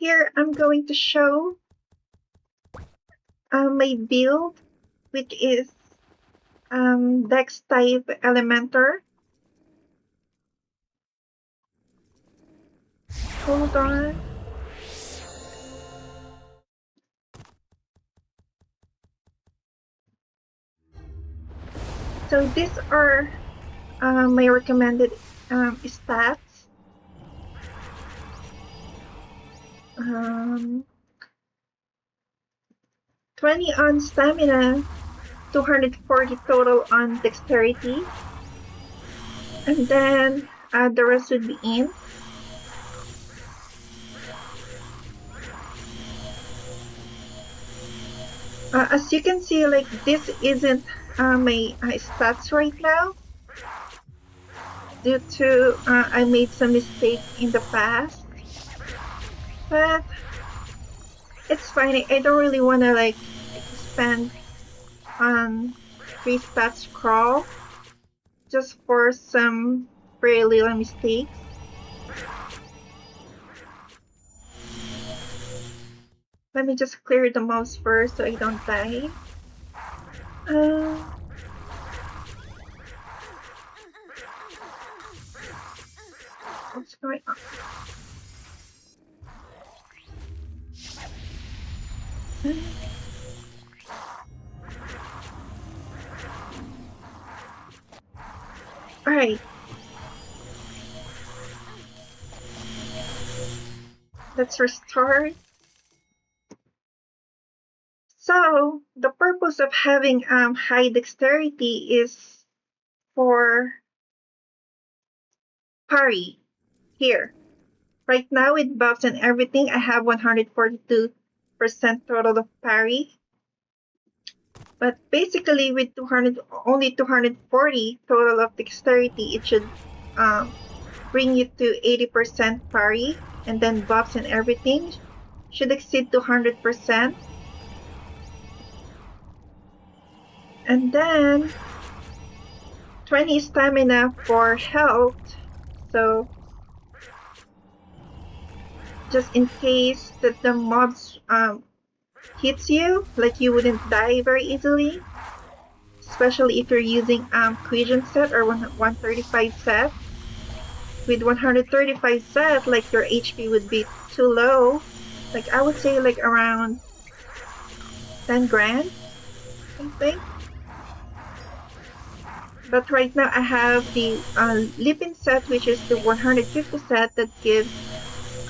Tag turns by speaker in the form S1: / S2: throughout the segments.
S1: here I'm going to show my build, which is Dex type Elementor. Hold on. So these are my recommended stats. 20 on stamina, 240 total on dexterity, and then the rest would be in. As you can see, like this isn't my stats right now due to I made some mistakes in the past, but it's fine. I don't really want to like spend on free stats scroll just for some very little mistakes. Let me just clear the mobs first so I don't die. What's going on? Alright. Let's restart. So, the purpose of having high dexterity is for parry. Here. Right now with buffs and everything, I have 142% total of parry. But basically with only 240 total of dexterity, it should bring you to 80% parry, and then buffs and everything should exceed 200%. And then 20 stamina for health. So just in case that the mobs hits you, like you wouldn't die very easily, especially if you're using Quition set or 135 set. With 135 set, like your HP would be too low. Like I would say like around 10 grand, I think. But right now I have the Lypine set, which is the 150 set that gives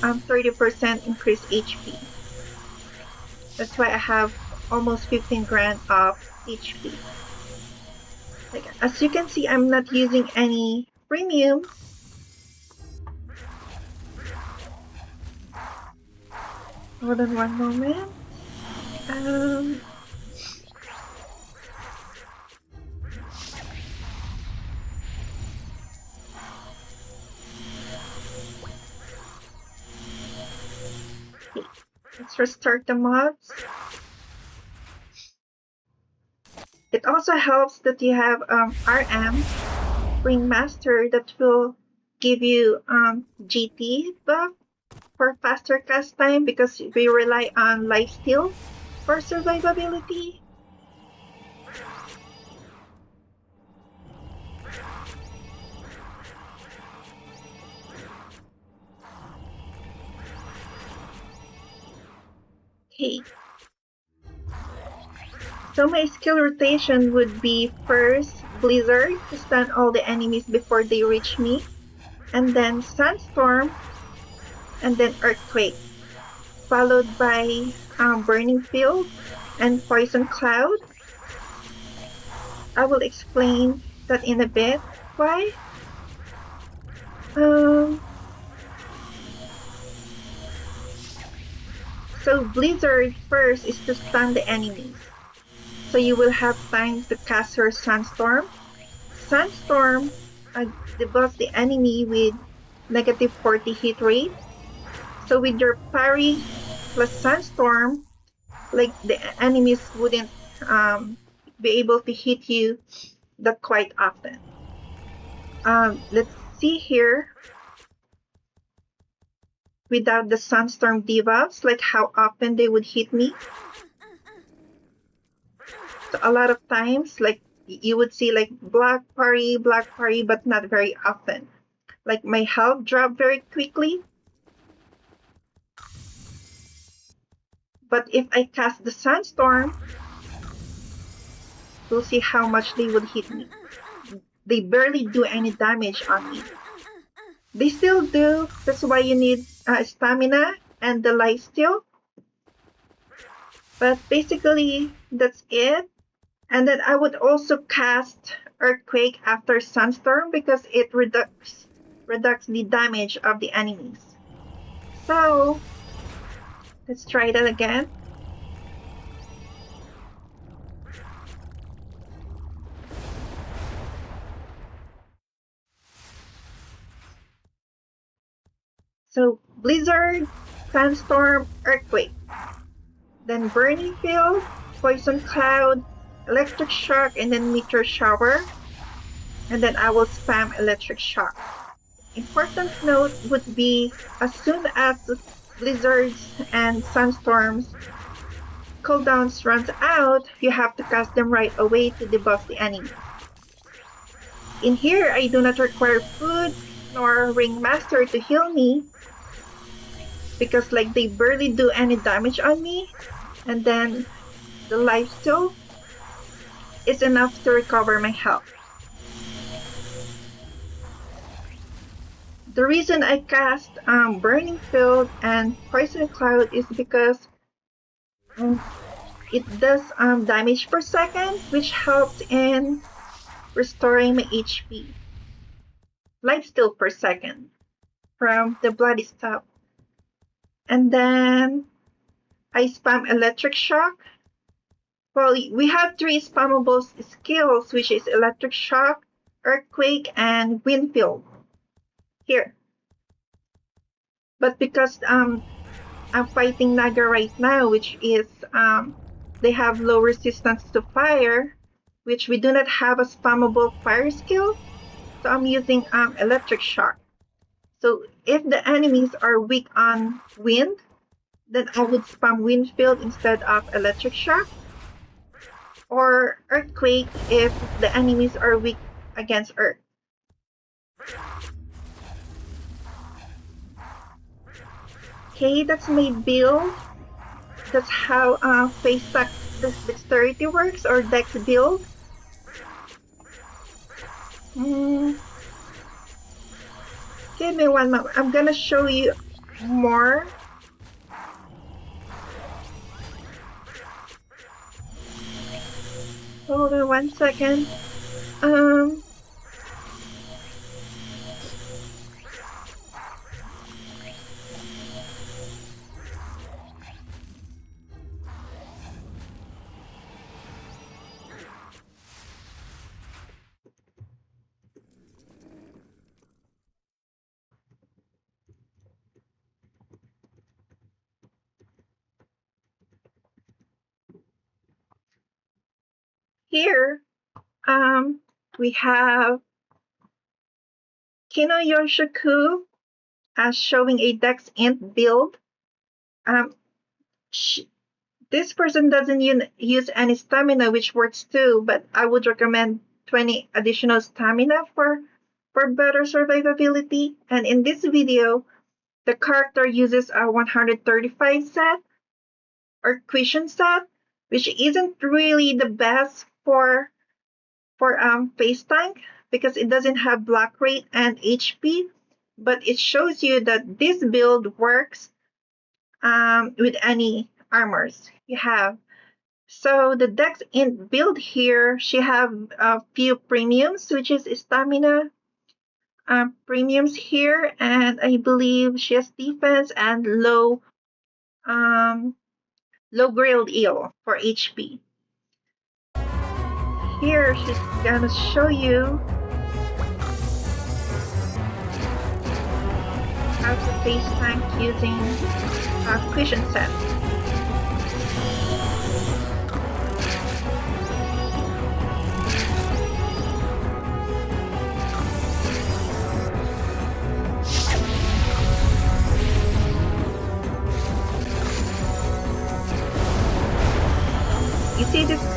S1: 30% increased HP. That's why I have almost 15 grand of HP. Like, as you can see, I'm not using any premiums. Hold on one moment. Okay, let's restart the mods. It also helps that you have RM, Ringmaster, that will give you GT buff for faster cast time because we rely on lifesteal for survivability. Okay. So my skill rotation would be first Blizzard to stun all the enemies before they reach me, and then Sandstorm, and then Earthquake, followed by Burning Field and Poison Cloud. I will explain that in a bit. Why? So Blizzard first is to stun the enemies. So you will have time to cast your Sandstorm. Sandstorm debuffs the enemy with negative 40 hit rate. So with your parry plus Sandstorm, like the enemies wouldn't be able to hit you that quite often. Let's see here. without the Sunstorm debuffs, like how often they would hit me. So a lot of times, like you would see like black parry, but not very often. Like my health dropped very quickly. But if I cast the Sunstorm, we'll see how much they would hit me. They barely do any damage on me. They still do. That's why you need stamina and the lifesteal. But basically, that's it. And then I would also cast Earthquake after Sunstorm because it reduces the damage of the enemies. So, let's try that again. So, Blizzard, Sandstorm, Earthquake. Then Burning Field, Poison Cloud, Electric Shock, and then Meteor Shower. And then I will spam Electric Shock. Important note would be, as soon as blizzards and sunstorms cooldowns runs out, you have to cast them right away to debuff the enemy. In here, I do not require food nor Ringmaster to heal me because like they barely do any damage on me, and then the lifesteal is enough to recover my health. The reason I cast Burning Field and Poison Cloud is because it does damage per second, which helps in restoring my HP. Lifesteal per second from the Bloody Stuff. And then I spam Electric Shock. Well, we have 3 spammable skills, which is Electric Shock, Earthquake, and Wind Field. Here. But because I'm fighting Naga right now, which is they have low resistance to fire, which we do not have a spammable fire skill, so I'm using Electric Shock. So if the enemies are weak on wind, then I would spam Wind Field instead of Electric Shock, or Earthquake if the enemies are weak against Earth. Okay, that's my build. That's how face stack dexterity works, or dex build. Give me one moment. I'm gonna show you more. Hold on 1 second. Here, we have Kino Yoshiku as showing a Dex Int build. This person doesn't use any stamina, which works too, but I would recommend 20 additional stamina for better survivability. And in this video, the character uses a 135 set or Quition set, which isn't really the best for face tank because it doesn't have block rate and HP, but it shows you that this build works with any armors you have. So the Dex Int build here, she have a few premiums, which is stamina premiums here, and I believe she has defense and low grilled eel for HP. Here she's gonna show you how to face tank using a Quition set.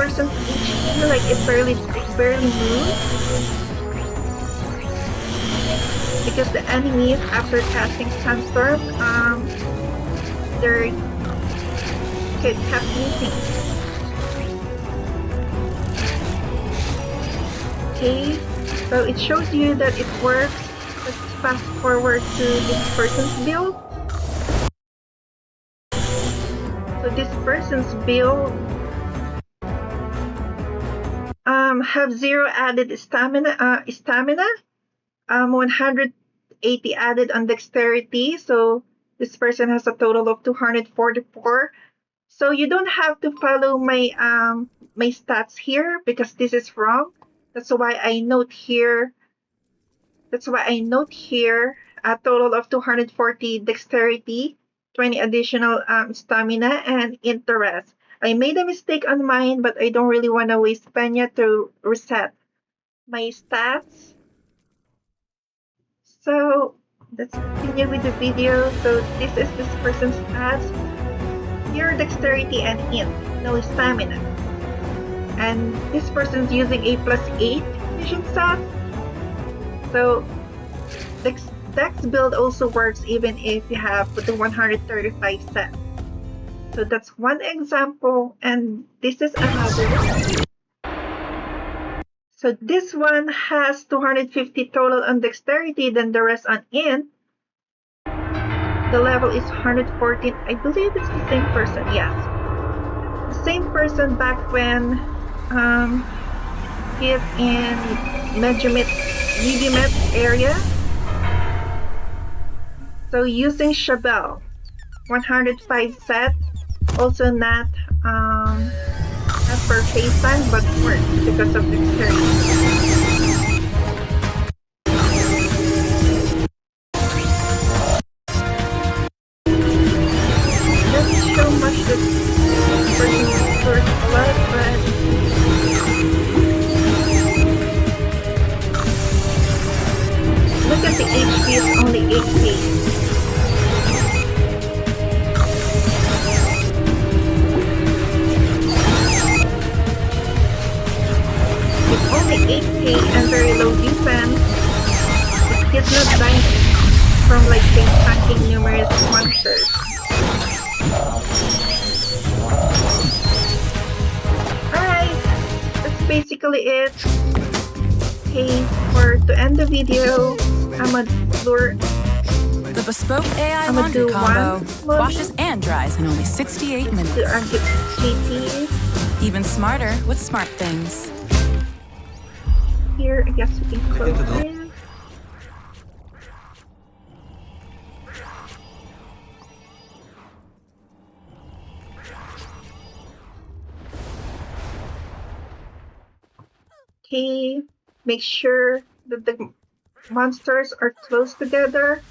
S1: person's HP, like it barely moves. Because the enemies, after casting Sandstorm, they're kept missing. Okay, so it shows you that it works. Let's fast forward to this person's build. So this person's build have 0 added stamina, 180 added on dexterity. So this person has a total of 244. So you don't have to follow my my stats here because this is wrong. That's why I note here. A total of 240 dexterity, 20 additional stamina, and interest. I made a mistake on mine, but I don't really want to waste Penya to reset my stats. So let's continue with the video. So this is this person's stats. Pure dexterity and int, no stamina. And this person's using a +8 mission stat. So Dex build also works even if you have the 135 set. So that's one example, and this is another one. So this one has 250 total on dexterity, then the rest on int. The level is 114. I believe it's the same person, yes. The same person back when he's in Mediumet area. So using Shabelle, 105 set, also not for face time, but works because of dexterity. Doesn't show much that person works a lot, but look at the HP, it's only 8k. Only 8k and very low defense. He's not dying from like being tanking numerous monsters. Alright, that's basically it. Okay, to end the video, I'm gonna lure.
S2: The bespoke AI laundry combo washes and dries in only 68 minutes.
S1: To our GT.
S2: Even smarter with smart things.
S1: Here, I guess we can close it. Okay, make sure that the monsters are close together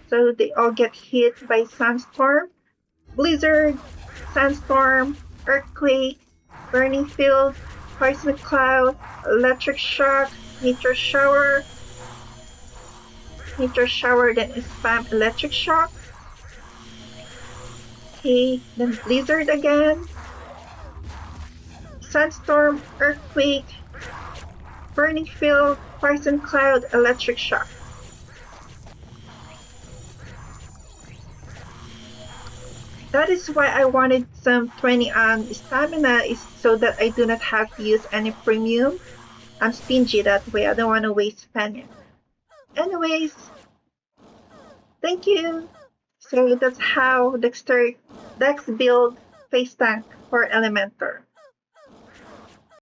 S1: so they all get hit by sandstorm, blizzard, sandstorm, earthquake, burning field, poison cloud, electric shock, meteor shower, then spam electric shock. Okay, then blizzard again, sandstorm, earthquake, burning field, poison cloud, electric shock. That is why I wanted some 20 stamina, is so that I do not have to use any premium. I'm stingy that way, I don't want to waste Penya. Anyways, thank you. So that's how Dex build face tank for Elementor.